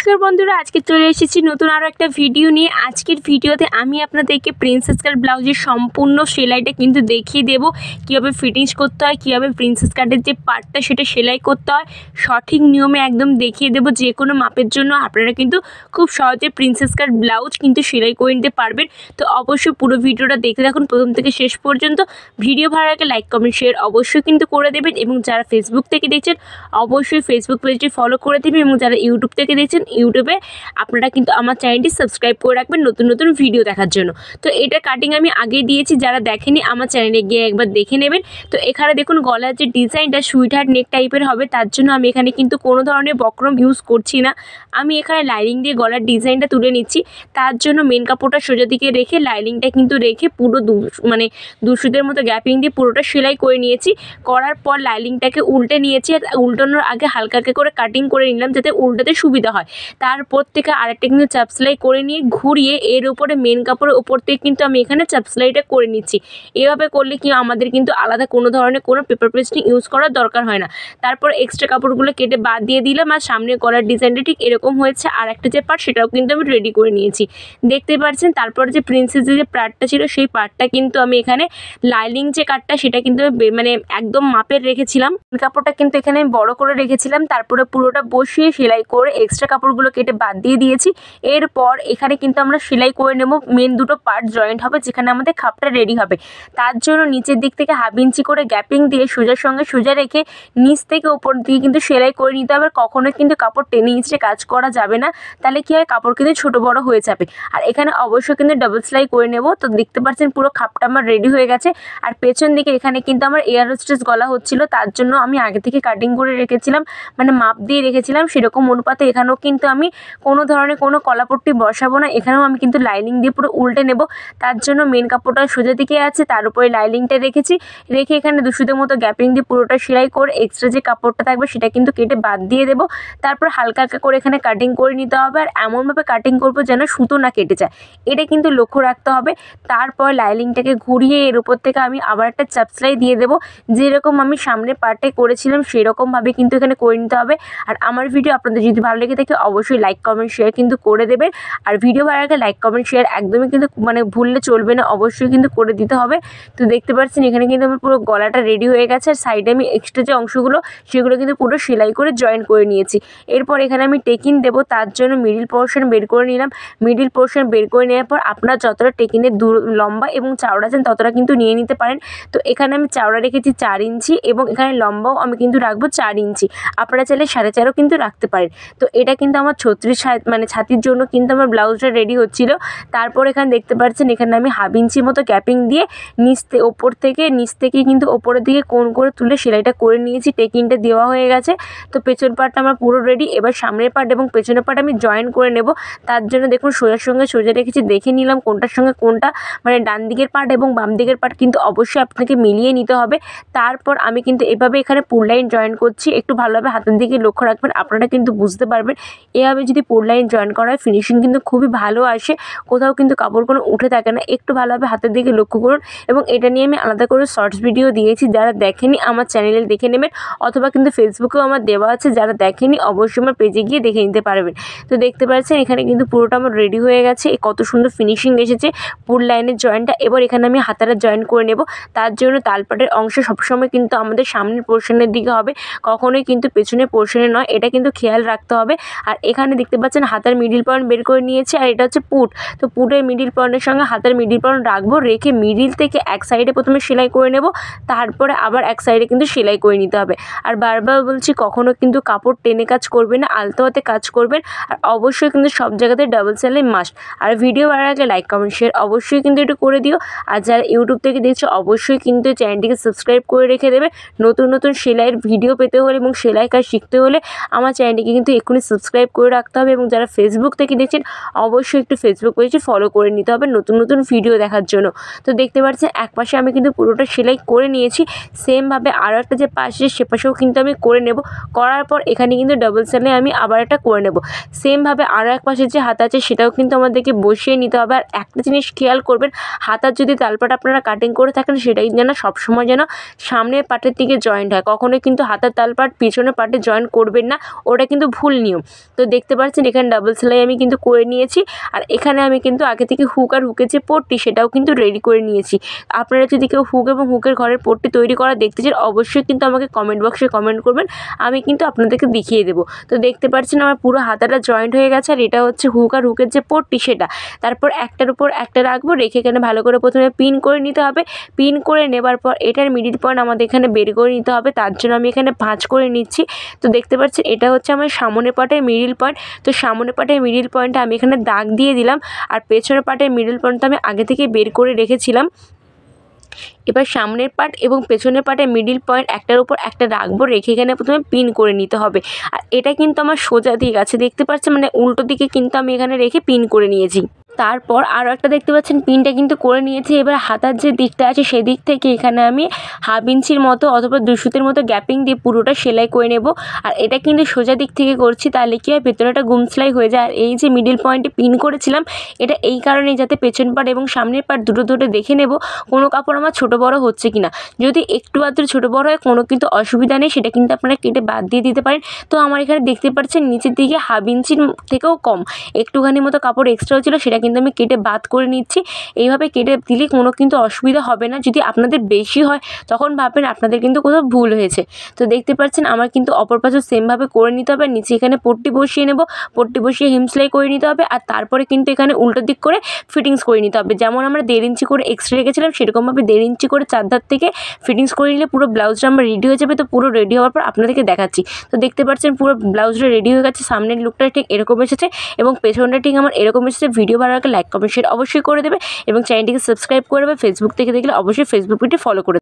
নমস্কার বন্ধুরা, আজকে চলে এসেছি নতুন আরও একটা ভিডিও নিয়ে। আজকের ভিডিওতে আমি আপনাদেরকে প্রিন্সেস কাট ব্লাউজের সম্পূর্ণ সেলাইটা কিন্তু দেখিয়ে দেবো, কীভাবে ফিটিংস করতে হয়, কীভাবে প্রিন্সেস কাটের যে পার্টটা সেটা সেলাই করতে হয় সঠিক নিয়মে একদম দেখিয়ে দেবো। যে কোনো মাপের জন্য আপনারা কিন্তু খুব সহজে প্রিন্সেস কাট ব্লাউজ কিন্তু সেলাই করে নিতে পারবেন। তো অবশ্যই পুরো ভিডিওটা দেখে রাখুন প্রথম থেকে শেষ পর্যন্ত। ভিডিও ভালো লাগে লাইক কমেন্ট শেয়ার অবশ্যই কিন্তু করে দেবেন, এবং যারা ফেসবুক থেকে দেখছেন অবশ্যই ফেসবুক পেজটি ফলো করে দেবেন, এবং যারা ইউটিউব থেকে দেখছেন ইউটিউবে আপনারা কিন্তু আমার চ্যানেলটি সাবস্ক্রাইব করে রাখবেন নতুন নতুন ভিডিও দেখার জন্য। তো এটা কাটিং আমি আগেই দিয়েছি, যারা দেখেনি আমার চ্যানেলে গিয়ে একবার দেখে নেবেন। তো এখানে দেখুন গলার যে ডিজাইনটা সুইট হার্ট নেক টাইপের হবে, তার জন্য আমি এখানে কিন্তু কোনো ধরনের বক্রম ইউজ করছি না। আমি এখানে লাইনিং দিয়ে গলার ডিজাইনটা তুলে নিচ্ছি। তার জন্য মেন কাপড়টা সোজা দিকে রেখে লাইনিংটা কিন্তু রেখে পুরো দুশুদের মতো গ্যাপিং দিয়ে পুরোটা সেলাই করে নিয়েছি। করার পর লাইনিংটাকে উল্টে নিয়েছি, আর উল্টানোর আগে হালকা করে কাটিং করে নিলাম যাতে উল্টাতে সুবিধা হয়। তারপর থেকে আরেকটা কিন্তু চাপ সেলাই করে নিয়ে ঘুরিয়ে এর উপরে মেন কাপড়ের উপর থেকে কিন্তু আমি এখানে চাপ সেলাইটা করে নিচ্ছি। এভাবে করলে কি আমাদের কিন্তু আলাদা কোনো ধরনের কোনো পেপার পেস্টিং ইউজ করার দরকার হয় না। তারপর এক্সট্রা কাপড়গুলো কেটে বাদ দিয়ে দিলাম, আর সামনে গলার ডিজাইনটা ঠিক এরকম হয়েছে। আর একটা যে পার্ট সেটাও কিন্তু আমি রেডি করে নিয়েছি, দেখতে পাচ্ছেন। তারপর যে প্রিন্সেসের যে পার্টটা ছিল সেই পার্টটা কিন্তু আমি এখানে লাইনিং যে কাটটা সেটা কিন্তু মানে একদম মাপের রেখেছিলাম। কাপড়টা কিন্তু এখানে আমি বড় করে রেখেছিলাম, তারপরে পুরোটা বসিয়ে সেলাই করে এক্সট্রা কাপড়গুলো কেটে বাদ দিয়ে দিয়েছি। এরপর এখানে কিন্তু আমরা সেলাই করে নেব, মেন দুটো পার্ট জয়েন্ট হবে যেখানে আমাদের খাপটা রেডি হবে। তার জন্য নিচের দিক থেকে 1/2 ইঞ্চি করে গ্যাপিং দিয়ে সোজার সঙ্গে সোজা রেখে নিচ থেকে উপর দিয়ে কিন্তু সেলাই করে নিতে হবে। কখনোই কিন্তু কাপড় টেনে নিচে কাজ করা যাবে না, তাহলে কি হয় কাপড় কিন্তু ছোট বড় হয়ে যাবে। আর এখানে অবশ্যই কিন্তু ডাবল সেলাই করে নেব। তো দেখতে পাচ্ছেন পুরো খাপটা আমার রেডি হয়ে গেছে। আর পেছন দিকে এখানে কিন্তু আমার এয়ার হোস্টেস গলা হচ্ছিল, তার জন্য আমি আগে থেকে কাটিং করে রেখেছিলাম, মানে মাপ দিয়ে রেখেছিলাম। সেরকম অনুপাতে এখানেও কিন্তু আমি কোনো ধরনের কোনো কলাপট্টি বসাবো না। এখানেও আমি কিন্তু লাইনিং দিয়ে পুরো উল্টে নেব। তার জন্য মেন কাপড়টা সোজা দিকে আছে, তার উপরে লাইনিংটা রেখেছি, রেখে এখানে দুশুদের মতো গ্যাপিং দিয়ে পুরোটা সেলাই করে এক্সট্রা যে কাপড়টা থাকবে সেটা কিন্তু কেটে বাদ দিয়ে দেবো। তারপর হালকা করে এখানে কাটিং করে নিতে হবে, আর এমনভাবে কাটিং করবো যেন সুতো না কেটে যায়, এটা কিন্তু লক্ষ্য রাখতে হবে। তারপর লাইনিংটাকে ঘুরিয়ে এর উপর থেকে আমি আবার একটা চাপ সেলাই দিয়ে দেবো। যেরকম আমি সামনের পার্টে করেছিলাম সেরকমভাবে কিন্তু এখানে করে নিতে হবে। আর আমার ভিডিও আপনাদের যদি ভালো লেগে থাকে অবশ্যই লাইক কমেন্ট শেয়ার কিন্তু করে দেবেন। আর ভিডিও ভালো লাগলে লাইক কমেন্ট শেয়ার একদমই কিন্তু মানে ভুললে চলবে না, অবশ্যই কিন্তু করে দিতে হবে। তো দেখতে পাচ্ছেন এখানে কিন্তু আমার পুরো গলাটা রেডি হয়ে গেছে, আর সাইডে আমি এক্সট্রা যে অংশগুলো সেগুলো কিন্তু পুরো সেলাই করে জয়েন করে নিয়েছি। এরপর এখানে আমি টেকিন দেবো, তার জন্য মিডিল পোর্শন বের করে নিলাম। মিডিল পোর্শন বের করে নেওয়ার পর আপনারা যতটা টেকিনের লম্বা এবং চওড়া চান ততটা কিন্তু নিয়ে নিতে পারেন। তো এখানে আমি চওড়া রেখেছি 4 ইঞ্চি, এবং এখানে লম্বাও আমি কিন্তু রাখবো 4 ইঞ্চি। আপনারা চাইলে 4.5 কিন্তু রাখতে পারেন। তো এটা কিন্তু আমার 36 মানে ছাতির জন্য কিন্তু আমার ব্লাউজটা রেডি হচ্ছিল। তারপর এখানে দেখতে পাচ্ছেন এখানে আমি 1/2 ইঞ্চি মতো গ্যাপিং দিয়ে নিচ থেকে কিন্তু ওপরের দিকে কোণ করে তুলে সেলাইটা করে নিয়েছি। টেকিংটা দেওয়া হয়ে গেছে। তো পেছন পার্টটা আমার পুরো রেডি। এবার সামনের পার্ট এবং পেছনের পার্ট আমি জয়েন করে নেব। তার জন্য দেখুন সোজার সঙ্গে সোজা রেখেছি, দেখে নিলাম কোনটার সঙ্গে কোনটা, মানে ডান দিকের পার্ট এবং বাম দিকের পার্ট কিন্তু অবশ্যই আপনাকে মিলিয়ে নিতে হবে। তারপর আমি কিন্তু এভাবে এখানে পুল লাইন জয়েন করছি, একটু ভালোভাবে হাতের দিকে লক্ষ্য রাখবেন, আপনারা কিন্তু বুঝতে পারবেন। এভাবে যদি পুল লাইন জয়েন করা হয় ফিনিশিং কিন্তু খুবই ভালো আসে, কোথাও কিন্তু কাপড় কোনো উঠে থাকে না। একটু ভালোভাবে হাতের দিকে লক্ষ্য করুন। এবং এটা নিয়ে আমি আলাদা করে শর্টস ভিডিও দিয়েছি, যারা দেখেনি আমার চ্যানেলে দেখে নেবেন, অথবা কিন্তু ফেসবুকেও আমার দেওয়া আছে, যারা দেখেনি অবশ্যই আমার পেজে গিয়ে দেখে নিতে পারবেন। তো দেখতে পাচ্ছেন এখানে কিন্তু পুরোটা আমার রেডি হয়ে গেছে, কত সুন্দর ফিনিশিং এসেছে পুল লাইনের জয়েন্টটা। এবার এখানে আমি হাতাটা জয়েন করে নেব। তার জন্য তালপাটের অংশ সবসময় কিন্তু আমাদের সামনের পোর্শনের দিকে হবে, কখনোই কিন্তু পেছনের পোর্শনে নয়, এটা কিন্তু খেয়াল রাখতে হবে। আর এখানে দেখতে পাচ্ছেন হাতার মিডিল পয়েন্ট বের করে নিয়েছি, আর এটা হচ্ছে পুট। তো পুটের মিডিল পয়েন্টের সঙ্গে হাতার মিডিল পয়েন্ট রাখবো, রেখে মিডিল থেকে এক সাইডে প্রথমে সেলাই করে নেব, তারপরে আবার এক সাইডে কিন্তু সেলাই করে নিতে হবে। আর বারবার বলছি কখনো কিন্তু কাপড় টেনে কাজ করবে না, আলতো হাতে কাজ করবেন। আর অবশ্যই কিন্তু সব জায়গাতে ডাবল সেলাই মাস্ট। আর ভিডিও ভালো লাগলে লাইক কমেন্ট শেয়ার অবশ্যই কিন্তু একটু করে দিও। আর যারা ইউটিউব থেকে দেখছো অবশ্যই কিন্তু চ্যানেলটিকে সাবস্ক্রাইব করে রেখে দেবে। নতুন নতুন সেলাইয়ের ভিডিও পেতে হলে এবং সেলাই কাজ শিখতে হলে আমার চ্যানেলটিকে কিন্তু এক্ষুনি সাবস্ক্রাইব করে রাখতে হবে। এবং যারা ফেসবুক থেকে দেখছেন অবশ্যই একটু ফেসবুক পেজটি ফলো করে নিতে হবে নতুন নতুন ভিডিও দেখার জন্য। তো দেখতে পাচ্ছেন এক পাশে আমি কিন্তু পুরোটা সেলাই করে নিয়েছি, সেমভাবে আরও একটা যে পাশে সে পাশেও কিন্তু আমি করে নেব। করার পর এখানে কিন্তু ডাবল সেলাই আমি আবার একটা করে নেব। সেমভাবে আরও এক পাশের যে হাতা আছে সেটাও কিন্তু আমাদেরকে বসিয়ে নিতে হবে। আর একটা জিনিস খেয়াল করবেন, হাতার যদি তালপাট আপনারা কাটিং করে থাকেন সেটাই যেন সবসময় যেন সামনের পাটের দিকে জয়েন্ট হয়, কখনোই কিন্তু হাতার তালপাট পিছনের পাটে জয়েন করবেন না, ওটা কিন্তু ভুল নিয়ম। তো তো দেখতে পাচ্ছেন এখানে ডাবল সেলাই আমি কিন্তু করে নিয়েছি। আর এখানে আমি কিন্তু আগে থেকে হুক আর হুকের যে পট্টি সেটাও কিন্তু রেডি করে নিয়েছি। আপনারা যদি কেউ হুক এবং হুকের ঘরের পট্টি তৈরি করা দেখতে চান অবশ্যই কিন্তু আমাকে কমেন্ট বক্সে কমেন্ট করবেন, আমি কিন্তু আপনাদেরকে দেখিয়ে দেবো। তো দেখতে পাচ্ছেন আমার পুরো হাতাটা জয়েন্ট হয়ে গেছে, আর এটা হচ্ছে হুক আর হুকের যে পট্টি সেটা। তারপর একটার উপর একটা রাখবো, রেখে এখানে ভালো করে প্রথমে পিন করে নিতে হবে। পিন করে নেবার পর এটার মিডিল পয়েন্ট আমাদের এখানে বের করে নিতে হবে, তার জন্য আমি এখানে ভাঁজ করে নিচ্ছি। তো দেখতে পাচ্ছেন এটা হচ্ছে আমার সামনের পার্টের মিডিল পয়েন্ট। তো সামনের পার্টের মিডিল পয়েন্টে আমি এখানে দাগ দিয়ে দিলাম, আর পেছনের পার্টের মিডিল পয়েন্টটা আমি আগে থেকে বের করে রেখেছিলাম। এবার সামনের পার্ট এবং পেছনের পার্টের মিডিল পয়েন্ট একটার উপর একটা রাখবো, রেখে এখানে প্রথমে পিন করে নিতে হবে। আর এটা কিন্তু আমার সোজা দিক আছে, দেখতে পাচ্ছেন, মানে উল্টো দিকে কিন্তু আমি এখানে রেখে পিন করে নিয়েছি। তারপর আরও একটা দেখতে পাচ্ছেন পিনটা কিন্তু করে নিয়েছি। এবার হাতার যে দিকটা আছে সেদিক থেকে এখানে আমি 1/2 ইঞ্চির মতো অথবা 2 সুতের মতো গ্যাপিং দিয়ে পুরোটা সেলাই করে নেব। আর এটা কিন্তু সোজা দিক থেকে করছি, তাহলে কি হয় ভেতরে একটা গুম সেলাই হয়ে যায়। আর এই যে মিডিল পয়েন্টে পিন করেছিলাম এটা এই কারণেই যাতে পেছন পার্ট এবং সামনের পার্ট দুটো ধরে দেখে নেব কোনো কাপড় আমার ছোটো বড়ো হচ্ছে কিনা। যদি একটু আধটু ছোটো বড়ো হয় কোনো কিন্তু অসুবিধা নেই, সেটা কিন্তু আপনারা কেটে বাদ দিয়ে দিতে পারেন। তো আমার এখানে দেখতে পাচ্ছেন নিচের দিকে 1/2 ইঞ্চির থেকেও কম একটুখানি মতো কাপড় এক্সট্রা ছিল, সেটা কিন্তু আমি কেটে বাদ করে নিচ্ছি। এইভাবে কেটে দিলে কোনো কিন্তু অসুবিধা হবে না। যদি আপনাদের বেশি হয় তখন ভাববেন আপনাদের কিন্তু কোথাও ভুল হয়েছে। তো দেখতে পাচ্ছেন আমার কিন্তু অপর পাশও সেমভাবে করে নিতে হবে। নিচে এখানে পট্টি বসিয়ে নেব, পট্টি বসিয়ে হেম সেলাই করে নিতে হবে। আর তারপরে কিন্তু এখানে উল্টো দিক করে ফিটিংস করে নিতে হবে। যেমন আমরা 1.5 ইঞ্চি করে এক্সট্রা রেখেছিলাম সেরকমভাবে 1.5 ইঞ্চি করে চারধার থেকে ফিটিংস করে নিলে পুরো ব্লাউজটা আমার রেডি হয়ে যাবে। তো পুরো রেডি হওয়ার পর আপনাদেরকে দেখাচ্ছি। তো দেখতে পাচ্ছেন পুরো ব্লাউজটা রেডি হয়ে গেছে। সামনের লুকটা ঠিক এরকম এসেছে এবং পেছনটা ঠিক আমার এরকম এসেছে। ভিডিও ভালো লাগলে লাইক কমেন্ট শেয়ার অবশ্যই করে দেবে এবং চ্যানেলটিকে সাবস্ক্রাইব করে দেবে। ফেসবুক থেকে দেখলে অবশ্যই ফেসবুক পেজটি ফলো করে